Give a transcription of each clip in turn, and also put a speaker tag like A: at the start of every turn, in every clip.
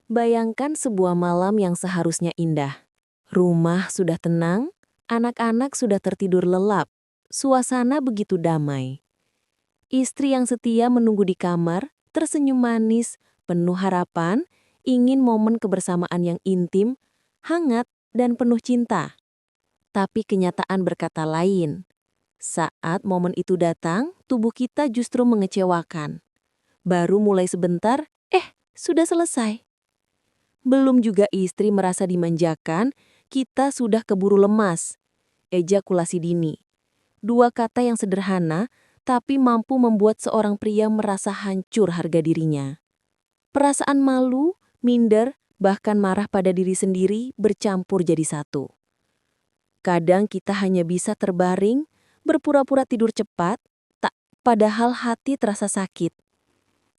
A: Bayangkan sebuah malam yang seharusnya indah. Rumah sudah tenang, anak-anak sudah tertidur lelap. Suasana begitu damai. Istri yang setia menunggu di kamar, tersenyum manis, penuh harapan, ingin momen kebersamaan yang intim, hangat, dan penuh cinta. Tapi kenyataan berkata lain. Saat momen itu datang, tubuh kita justru mengecewakan. Baru mulai sebentar, sudah selesai. Belum juga istri merasa dimanjakan, kita sudah keburu lemas. Ejakulasi dini. Dua kata yang sederhana, tapi mampu membuat seorang pria merasa hancur harga dirinya. Perasaan malu, minder, bahkan marah pada diri sendiri bercampur jadi satu. Kadang kita hanya bisa terbaring, berpura-pura tidur cepat, padahal hati terasa sakit.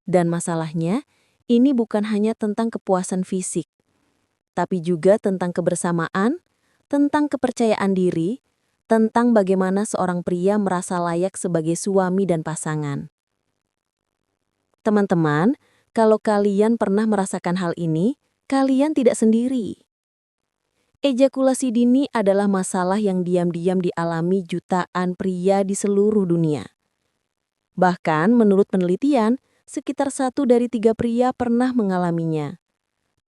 A: Dan masalahnya, ini bukan hanya tentang kepuasan fisik, tapi juga tentang kebersamaan, tentang kepercayaan diri, tentang bagaimana seorang pria merasa layak sebagai suami dan pasangan. Teman-teman, kalau kalian pernah merasakan hal ini, kalian tidak sendiri. Ejakulasi dini adalah masalah yang diam-diam dialami jutaan pria di seluruh dunia. Bahkan menurut penelitian, sekitar 1 dari 3 pria pernah mengalaminya.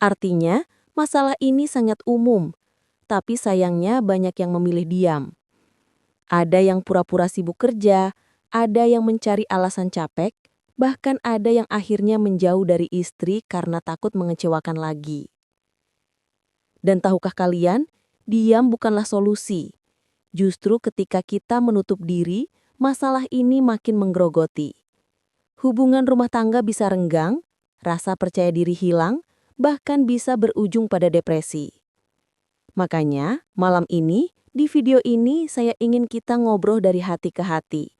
A: Artinya, masalah ini sangat umum, tapi sayangnya banyak yang memilih diam. Ada yang pura-pura sibuk kerja, ada yang mencari alasan capek, bahkan ada yang akhirnya menjauh dari istri karena takut mengecewakan lagi. Dan tahukah kalian, diam bukanlah solusi. Justru ketika kita menutup diri, masalah ini makin menggerogoti. Hubungan rumah tangga bisa renggang, rasa percaya diri hilang, bahkan bisa berujung pada depresi. Makanya, malam ini, di video ini saya ingin kita ngobrol dari hati ke hati.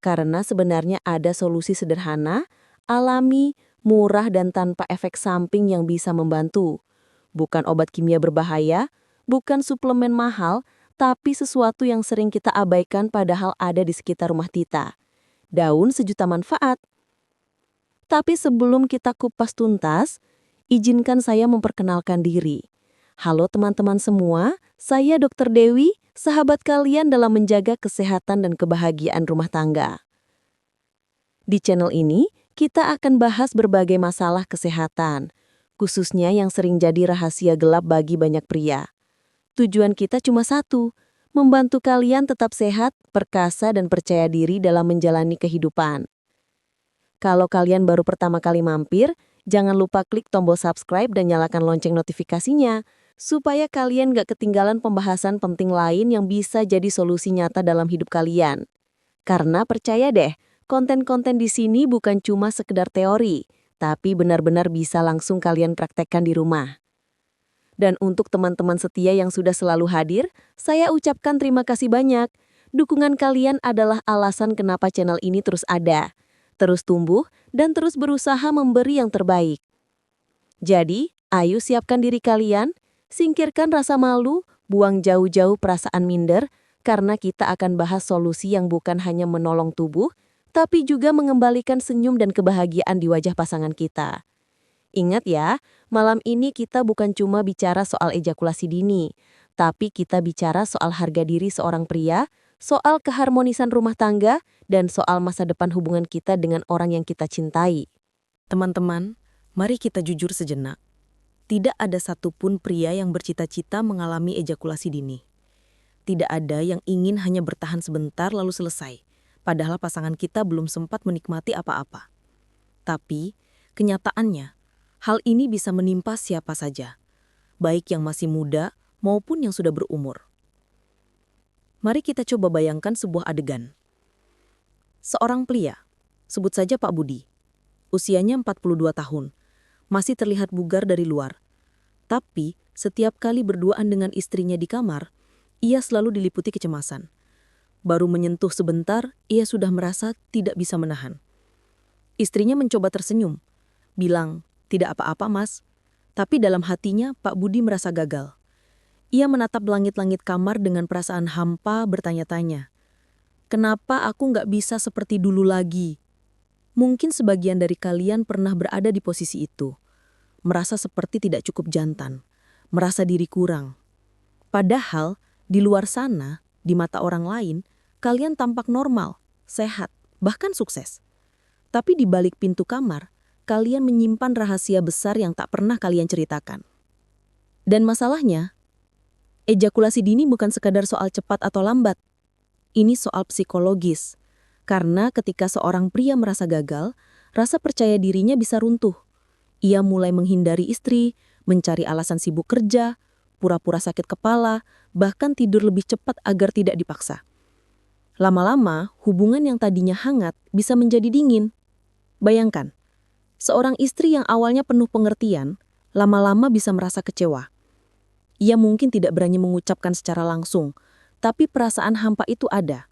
A: Karena sebenarnya ada solusi sederhana, alami, murah dan tanpa efek samping yang bisa membantu. Bukan obat kimia berbahaya, bukan suplemen mahal, tapi sesuatu yang sering kita abaikan padahal ada di sekitar rumah kita. Daun sejuta manfaat. Tapi sebelum kita kupas tuntas, izinkan saya memperkenalkan diri. Halo teman-teman semua, saya Dr. Dewi, sahabat kalian dalam menjaga kesehatan dan kebahagiaan rumah tangga. Di channel ini, kita akan bahas berbagai masalah kesehatan, khususnya yang sering jadi rahasia gelap bagi banyak pria. Tujuan kita cuma satu, membantu kalian tetap sehat, perkasa, dan percaya diri dalam menjalani kehidupan. Kalau kalian baru pertama kali mampir, jangan lupa klik tombol subscribe dan nyalakan lonceng notifikasinya, supaya kalian gak ketinggalan pembahasan penting lain yang bisa jadi solusi nyata dalam hidup kalian. Karena percaya deh, konten-konten di sini bukan cuma sekedar teori, tapi benar-benar bisa langsung kalian praktekkan di rumah. Dan untuk teman-teman setia yang sudah selalu hadir, saya ucapkan terima kasih banyak. Dukungan kalian adalah alasan kenapa channel ini terus ada, terus tumbuh, dan terus berusaha memberi yang terbaik. Jadi, ayo siapkan diri kalian, singkirkan rasa malu, buang jauh-jauh perasaan minder, karena kita akan bahas solusi yang bukan hanya menolong tubuh, tapi juga mengembalikan senyum dan kebahagiaan di wajah pasangan kita. Ingat ya, malam ini kita bukan cuma bicara soal ejakulasi dini, tapi kita bicara soal harga diri seorang pria, soal keharmonisan rumah tangga, dan soal masa depan hubungan kita dengan orang yang kita cintai. Teman-teman, mari kita jujur sejenak. Tidak ada satupun pria yang bercita-cita mengalami ejakulasi dini. Tidak ada yang ingin hanya bertahan sebentar lalu selesai, padahal pasangan kita belum sempat menikmati apa-apa. Tapi, kenyataannya, hal ini bisa menimpa siapa saja, baik yang masih muda maupun yang sudah berumur. Mari kita coba bayangkan sebuah adegan. Seorang pria, sebut saja Pak Budi, usianya 42 tahun, masih terlihat bugar dari luar. Tapi, setiap kali berduaan dengan istrinya di kamar, ia selalu diliputi kecemasan. Baru menyentuh sebentar, ia sudah merasa tidak bisa menahan. Istrinya mencoba tersenyum, bilang, "Tidak apa-apa, Mas." Tapi dalam hatinya, Pak Budi merasa gagal. Ia menatap langit-langit kamar dengan perasaan hampa bertanya-tanya, "Kenapa aku nggak bisa seperti dulu lagi?" Mungkin sebagian dari kalian pernah berada di posisi itu. merasa seperti tidak cukup jantan, merasa diri kurang. Padahal, di luar sana, di mata orang lain, kalian tampak normal, sehat, bahkan sukses. Tapi di balik pintu kamar, kalian menyimpan rahasia besar yang tak pernah kalian ceritakan. Dan masalahnya, ejakulasi dini bukan sekadar soal cepat atau lambat. Ini soal psikologis. Karena ketika seorang pria merasa gagal, rasa percaya dirinya bisa runtuh. Ia mulai menghindari istri, mencari alasan sibuk kerja, pura-pura sakit kepala, bahkan tidur lebih cepat agar tidak dipaksa. Lama-lama, hubungan yang tadinya hangat bisa menjadi dingin. Bayangkan, seorang istri yang awalnya penuh pengertian, lama-lama bisa merasa kecewa. Ia mungkin tidak berani mengucapkan secara langsung, tapi perasaan hampa itu ada.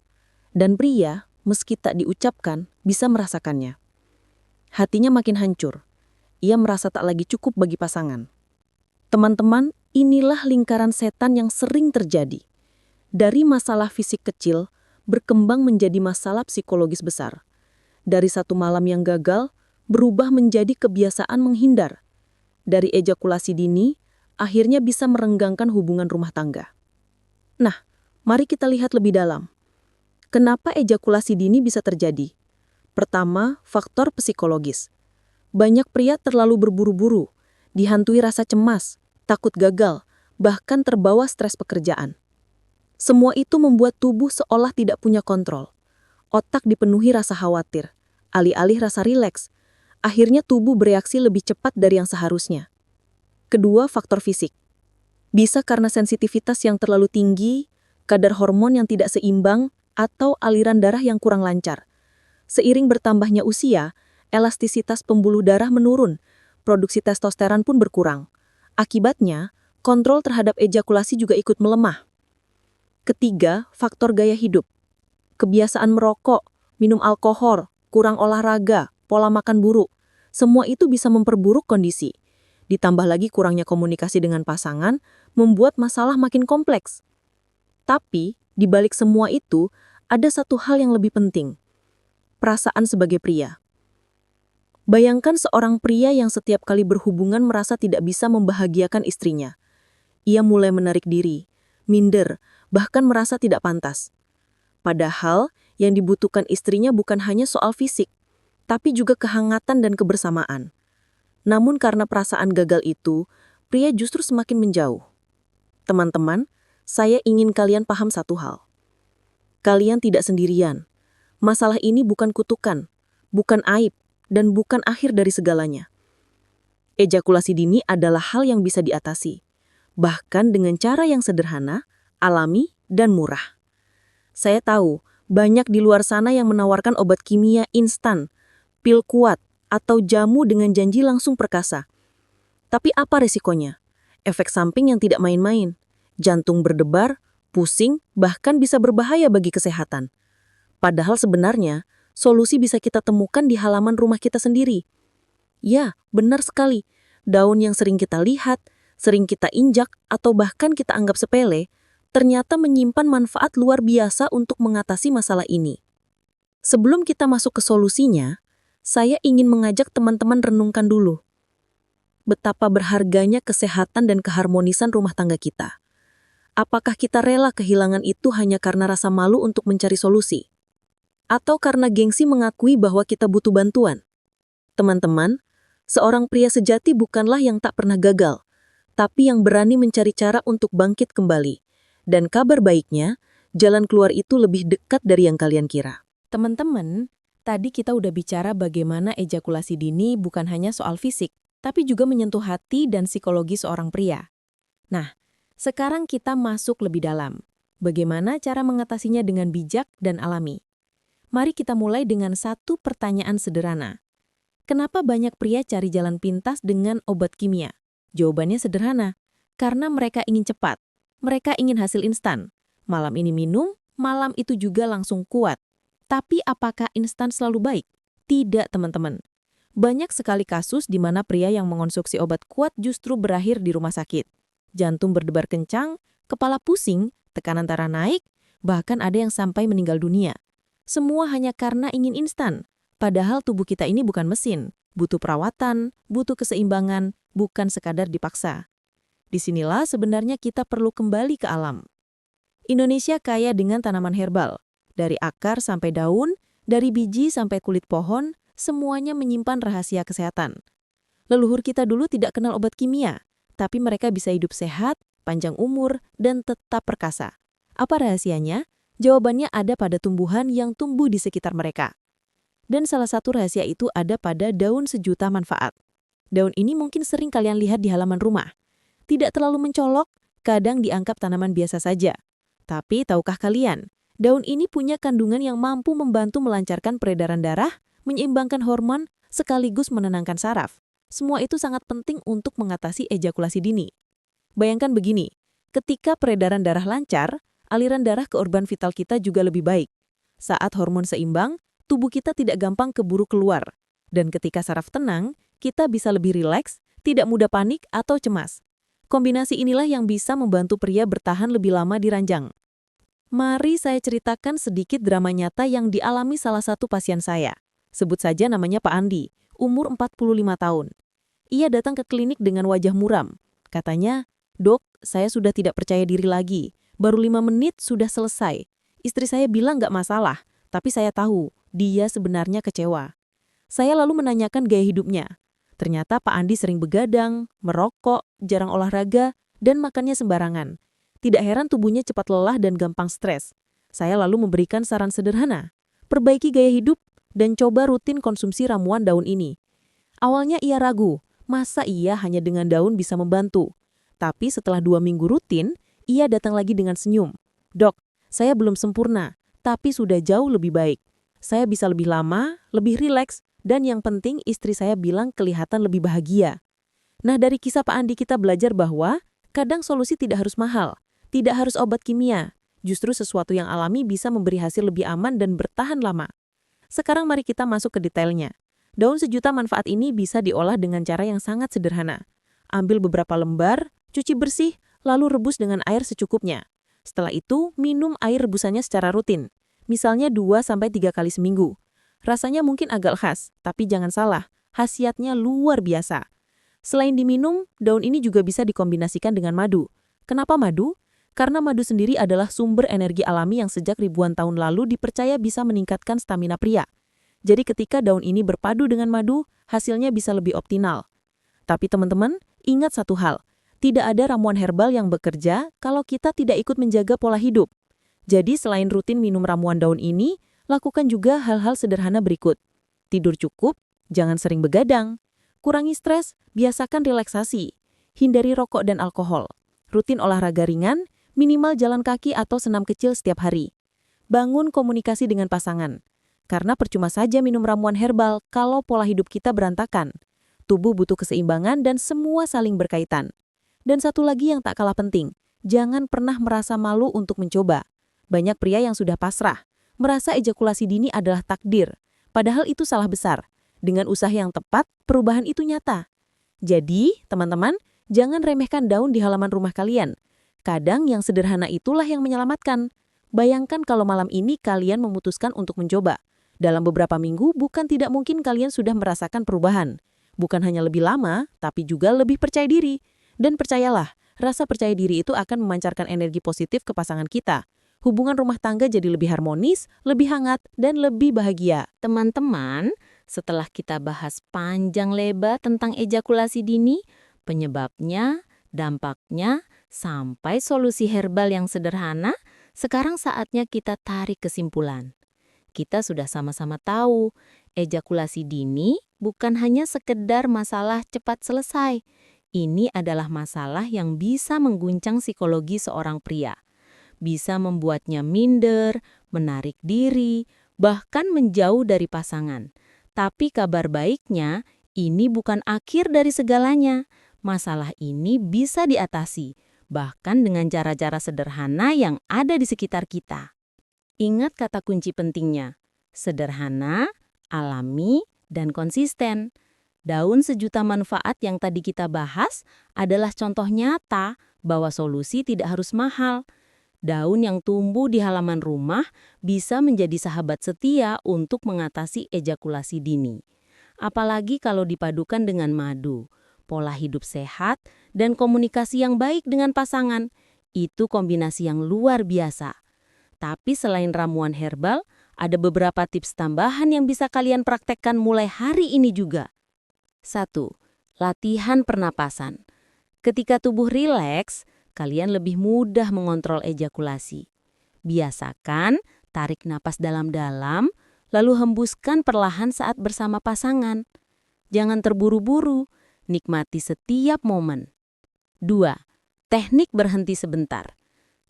A: Dan pria, meski tak diucapkan, bisa merasakannya. Hatinya makin hancur. Ia merasa tak lagi cukup bagi pasangan. Teman-teman, inilah lingkaran setan yang sering terjadi. Dari masalah fisik kecil, berkembang menjadi masalah psikologis besar. Dari satu malam yang gagal, berubah menjadi kebiasaan menghindar. Dari ejakulasi dini, akhirnya bisa merenggangkan hubungan rumah tangga. Nah, mari kita lihat lebih dalam. Kenapa ejakulasi dini bisa terjadi? Pertama, faktor psikologis. Banyak pria terlalu berburu-buru, dihantui rasa cemas, takut gagal, bahkan terbawa stres pekerjaan. Semua itu membuat tubuh seolah tidak punya kontrol. Otak dipenuhi rasa khawatir, alih-alih rasa rileks. Akhirnya tubuh bereaksi lebih cepat dari yang seharusnya. Kedua, faktor fisik. Bisa karena sensitivitas yang terlalu tinggi, kadar hormon yang tidak seimbang, atau aliran darah yang kurang lancar. Seiring bertambahnya usia, elastisitas pembuluh darah menurun, produksi testosteron pun berkurang. Akibatnya, kontrol terhadap ejakulasi juga ikut melemah. Ketiga, faktor gaya hidup. Kebiasaan merokok, minum alkohol, kurang olahraga, pola makan buruk, semua itu bisa memperburuk kondisi. Ditambah lagi kurangnya komunikasi dengan pasangan, membuat masalah makin kompleks. Tapi, di balik semua itu, ada satu hal yang lebih penting. Perasaan sebagai pria. Bayangkan seorang pria yang setiap kali berhubungan merasa tidak bisa membahagiakan istrinya. Ia mulai menarik diri, minder, bahkan merasa tidak pantas. Padahal, yang dibutuhkan istrinya bukan hanya soal fisik, tapi juga kehangatan dan kebersamaan. Namun karena perasaan gagal itu, pria justru semakin menjauh. Teman-teman, saya ingin kalian paham satu hal. Kalian tidak sendirian. Masalah ini bukan kutukan, bukan aib, dan bukan akhir dari segalanya. Ejakulasi dini adalah hal yang bisa diatasi, bahkan dengan cara yang sederhana, alami, dan murah. Saya tahu, banyak di luar sana yang menawarkan obat kimia instan, pil kuat, atau jamu dengan janji langsung perkasa. Tapi apa resikonya? Efek samping yang tidak main-main. Jantung berdebar, pusing, bahkan bisa berbahaya bagi kesehatan. Padahal sebenarnya, solusi bisa kita temukan di halaman rumah kita sendiri. Ya, benar sekali. Daun yang sering kita lihat, sering kita injak, atau bahkan kita anggap sepele, ternyata menyimpan manfaat luar biasa untuk mengatasi masalah ini. Sebelum kita masuk ke solusinya, saya ingin mengajak teman-teman renungkan dulu. Betapa berharganya kesehatan dan keharmonisan rumah tangga kita. Apakah kita rela kehilangan itu hanya karena rasa malu untuk mencari solusi? Atau karena gengsi mengakui bahwa kita butuh bantuan? Teman-teman, seorang pria sejati bukanlah yang tak pernah gagal, tapi yang berani mencari cara untuk bangkit kembali. Dan kabar baiknya, jalan keluar itu lebih dekat dari yang kalian kira. Teman-teman, tadi kita udah bicara bagaimana ejakulasi dini bukan hanya soal fisik, tapi juga menyentuh hati dan psikologi seorang pria. Nah, sekarang kita masuk lebih dalam. Bagaimana cara mengatasinya dengan bijak dan alami? Mari kita mulai dengan satu pertanyaan sederhana. Kenapa banyak pria cari jalan pintas dengan obat kimia? Jawabannya sederhana, karena mereka ingin cepat. Mereka ingin hasil instan. Malam ini minum, malam itu juga langsung kuat. Tapi apakah instan selalu baik? Tidak, teman-teman. Banyak sekali kasus di mana pria yang mengonsumsi obat kuat justru berakhir di rumah sakit. Jantung berdebar kencang, kepala pusing, tekanan darah naik, bahkan ada yang sampai meninggal dunia. Semua hanya karena ingin instan,
B: Padahal tubuh kita ini bukan mesin, butuh perawatan, butuh keseimbangan, bukan sekadar dipaksa. Disinilah sebenarnya kita perlu kembali ke alam. Indonesia kaya dengan tanaman herbal. Dari akar sampai daun, dari biji sampai kulit pohon, semuanya menyimpan rahasia kesehatan. Leluhur kita dulu tidak kenal obat kimia, tapi mereka bisa hidup sehat, panjang umur, dan tetap perkasa. Apa rahasianya? Jawabannya ada pada tumbuhan yang tumbuh di sekitar mereka. Dan salah satu rahasia itu ada pada daun sejuta manfaat. Daun ini mungkin sering kalian lihat di halaman rumah. Tidak terlalu mencolok, kadang dianggap tanaman biasa saja. Tapi tahukah kalian, daun ini punya kandungan yang mampu membantu melancarkan peredaran darah, menyeimbangkan hormon, sekaligus menenangkan saraf. Semua itu sangat penting untuk mengatasi ejakulasi dini. Bayangkan begini, ketika peredaran darah lancar, aliran darah ke organ vital kita juga lebih baik. Saat hormon seimbang, tubuh kita tidak gampang keburu keluar. Dan ketika saraf tenang, kita bisa lebih rileks, tidak mudah panik atau cemas. Kombinasi inilah yang bisa membantu pria bertahan lebih lama di ranjang. Mari saya ceritakan sedikit drama nyata yang dialami salah satu pasien saya. Sebut saja namanya Pak Andi, umur 45 tahun. Ia datang ke klinik dengan wajah muram. Katanya, "Dok, saya sudah tidak percaya diri lagi. Baru 5 menit sudah selesai. Istri saya bilang nggak masalah, tapi saya tahu, dia sebenarnya kecewa." Saya lalu menanyakan gaya hidupnya. Ternyata Pak Andi sering begadang, merokok, jarang olahraga, dan makannya sembarangan. Tidak heran tubuhnya cepat lelah dan gampang stres. Saya lalu memberikan saran sederhana. Perbaiki gaya hidup dan coba rutin konsumsi ramuan daun ini. Awalnya ia ragu, masa iya hanya dengan daun bisa membantu? Tapi setelah 2 minggu rutin, ia datang lagi dengan senyum. "Dok, saya belum sempurna, tapi sudah jauh lebih baik. Saya bisa lebih lama, lebih rileks, dan yang penting istri saya bilang kelihatan lebih bahagia." Nah, dari kisah Pak Andi kita belajar bahwa kadang solusi tidak harus mahal, tidak harus obat kimia. Justru sesuatu yang alami bisa memberi hasil lebih aman dan bertahan lama. Sekarang mari kita masuk ke detailnya. Daun sejuta manfaat ini bisa diolah dengan cara yang sangat sederhana. Ambil beberapa lembar, cuci bersih, lalu rebus dengan air secukupnya. Setelah itu, minum air rebusannya secara rutin. Misalnya 2-3 kali seminggu. Rasanya mungkin agak khas, tapi jangan salah, khasiatnya luar biasa. Selain diminum, daun ini juga bisa dikombinasikan dengan madu. Kenapa madu? Karena madu sendiri adalah sumber energi alami yang sejak ribuan tahun lalu dipercaya bisa meningkatkan stamina pria. Jadi ketika daun ini berpadu dengan madu, hasilnya bisa lebih optimal. Tapi teman-teman, ingat satu hal, tidak ada ramuan herbal yang bekerja kalau kita tidak ikut menjaga pola hidup. Jadi selain rutin minum ramuan daun ini, lakukan juga hal-hal sederhana berikut. Tidur cukup, jangan sering begadang. Kurangi stres, biasakan relaksasi. Hindari rokok dan alkohol. Rutin olahraga ringan, minimal jalan kaki atau senam kecil setiap hari. Bangun komunikasi dengan pasangan. Karena percuma saja minum ramuan herbal kalau pola hidup kita berantakan. Tubuh butuh keseimbangan dan semua saling berkaitan. Dan satu lagi yang tak kalah penting, jangan pernah merasa malu untuk mencoba. Banyak pria yang sudah pasrah, merasa ejakulasi dini adalah takdir. Padahal itu salah besar. Dengan usaha yang tepat, perubahan itu nyata. Jadi, teman-teman, jangan remehkan daun di halaman rumah kalian. Kadang yang sederhana itulah yang menyelamatkan. Bayangkan kalau malam ini kalian memutuskan untuk mencoba. Dalam beberapa minggu, bukan tidak mungkin kalian sudah merasakan perubahan. Bukan hanya lebih lama, tapi juga lebih percaya diri. Dan percayalah, rasa percaya diri itu akan memancarkan energi positif ke pasangan kita. Hubungan rumah tangga jadi lebih harmonis, lebih hangat, dan lebih bahagia.
A: Teman-teman, setelah kita bahas panjang lebar tentang ejakulasi dini, penyebabnya, dampaknya, sampai solusi herbal yang sederhana, sekarang saatnya kita tarik kesimpulan. Kita sudah sama-sama tahu, ejakulasi dini bukan hanya sekedar masalah cepat selesai. Ini adalah masalah yang bisa mengguncang psikologi seorang pria. Bisa membuatnya minder, menarik diri, bahkan menjauh dari pasangan. Tapi kabar baiknya, ini bukan akhir dari segalanya. Masalah ini bisa diatasi, bahkan dengan cara-cara sederhana yang ada di sekitar kita. Ingat kata kunci pentingnya, sederhana, alami, dan konsisten. Daun sejuta manfaat yang tadi kita bahas adalah contoh nyata bahwa solusi tidak harus mahal. Daun yang tumbuh di halaman rumah bisa menjadi sahabat setia untuk mengatasi ejakulasi dini. Apalagi kalau dipadukan dengan madu, pola hidup sehat, dan komunikasi yang baik dengan pasangan. Itu kombinasi yang luar biasa. Tapi selain ramuan herbal, ada beberapa tips tambahan yang bisa kalian praktekkan mulai hari ini juga. 1. Latihan pernapasan. Ketika tubuh rileks, kalian lebih mudah mengontrol ejakulasi. Biasakan tarik napas dalam-dalam, lalu hembuskan perlahan saat bersama pasangan. Jangan terburu-buru, nikmati setiap momen. 2. Teknik berhenti sebentar.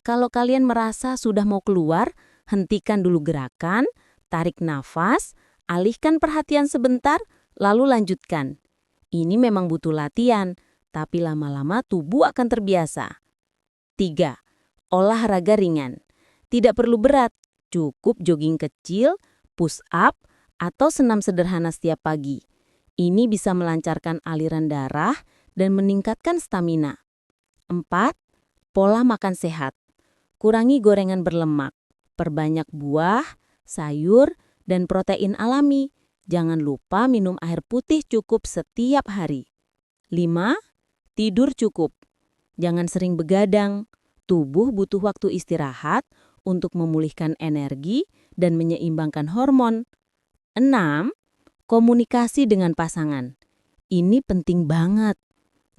A: Kalau kalian merasa sudah mau keluar, hentikan dulu gerakan, tarik nafas, alihkan perhatian sebentar, lalu lanjutkan. Ini memang butuh latihan, tapi lama-lama tubuh akan terbiasa. 3. Olahraga ringan. Tidak perlu berat, cukup jogging kecil, push up, atau senam sederhana setiap pagi. Ini bisa melancarkan aliran darah dan meningkatkan stamina. 4. Pola makan sehat. Kurangi gorengan berlemak, perbanyak buah, sayur, dan protein alami. Jangan lupa minum air putih cukup setiap hari. 5. Tidur cukup. Jangan sering begadang. Tubuh butuh waktu istirahat untuk memulihkan energi dan menyeimbangkan hormon. 6. Komunikasi dengan pasangan. Ini penting banget.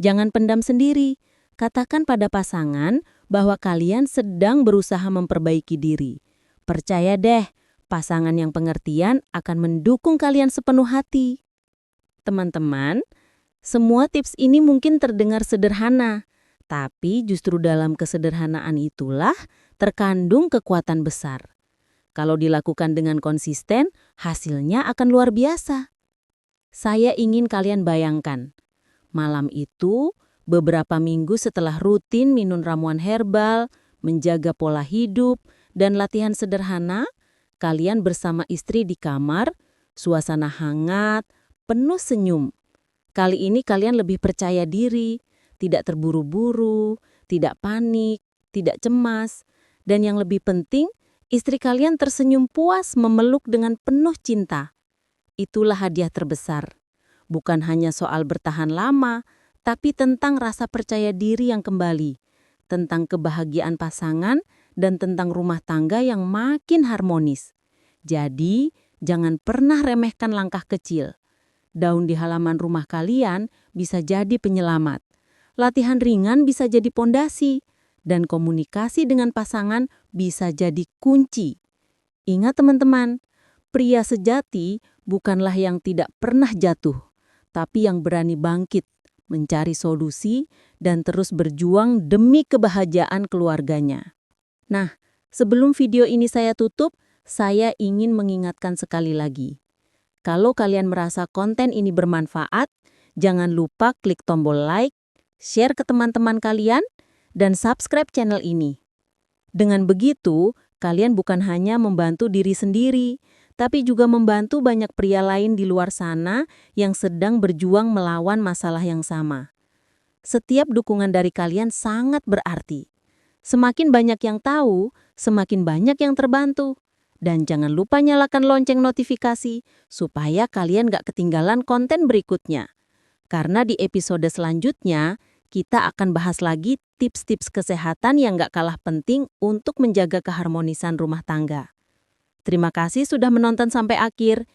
A: Jangan pendam sendiri. Katakan pada pasangan bahwa kalian sedang berusaha memperbaiki diri. Percaya deh, pasangan yang pengertian akan mendukung kalian sepenuh hati. Teman-teman, semua tips ini mungkin terdengar sederhana, tapi justru dalam kesederhanaan itulah terkandung kekuatan besar. Kalau dilakukan dengan konsisten, hasilnya akan luar biasa. Saya ingin kalian bayangkan, malam itu, beberapa minggu setelah rutin minum ramuan herbal, menjaga pola hidup, dan latihan sederhana, kalian bersama istri di kamar, suasana hangat, penuh senyum. Kali ini kalian lebih percaya diri, tidak terburu-buru, tidak panik, tidak cemas, dan yang lebih penting, istri kalian tersenyum puas memeluk dengan penuh cinta. Itulah hadiah terbesar. Bukan hanya soal bertahan lama, tapi tentang rasa percaya diri yang kembali, tentang kebahagiaan pasangan, dan tentang rumah tangga yang makin harmonis. Jadi, jangan pernah remehkan langkah kecil. Daun di halaman rumah kalian bisa jadi penyelamat. Latihan ringan bisa jadi pondasi, dan komunikasi dengan pasangan bisa jadi kunci. Ingat teman-teman, pria sejati bukanlah yang tidak pernah jatuh, tapi yang berani bangkit, mencari solusi, dan terus berjuang demi kebahagiaan keluarganya. Nah, sebelum video ini saya tutup, saya ingin mengingatkan sekali lagi. Kalau kalian merasa konten ini bermanfaat, jangan lupa klik tombol like, share ke teman-teman kalian, dan subscribe channel ini. Dengan begitu, kalian bukan hanya membantu diri sendiri, tapi juga membantu banyak pria lain di luar sana yang sedang berjuang melawan masalah yang sama. Setiap dukungan dari kalian sangat berarti. Semakin banyak yang tahu, semakin banyak yang terbantu. Dan jangan lupa nyalakan lonceng notifikasi supaya kalian gak ketinggalan konten berikutnya. Karena di episode selanjutnya, kita akan bahas lagi tips-tips kesehatan yang gak kalah penting untuk menjaga keharmonisan rumah tangga. Terima kasih sudah menonton sampai akhir.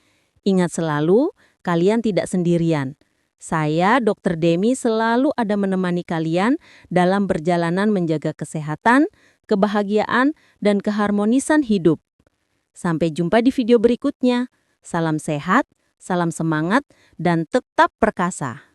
A: Ingat selalu, kalian tidak sendirian. Saya, Dr. Demi, selalu ada menemani kalian dalam perjalanan menjaga kesehatan, kebahagiaan, dan keharmonisan hidup. Sampai jumpa di video berikutnya. Salam sehat, salam semangat, dan tetap perkasa.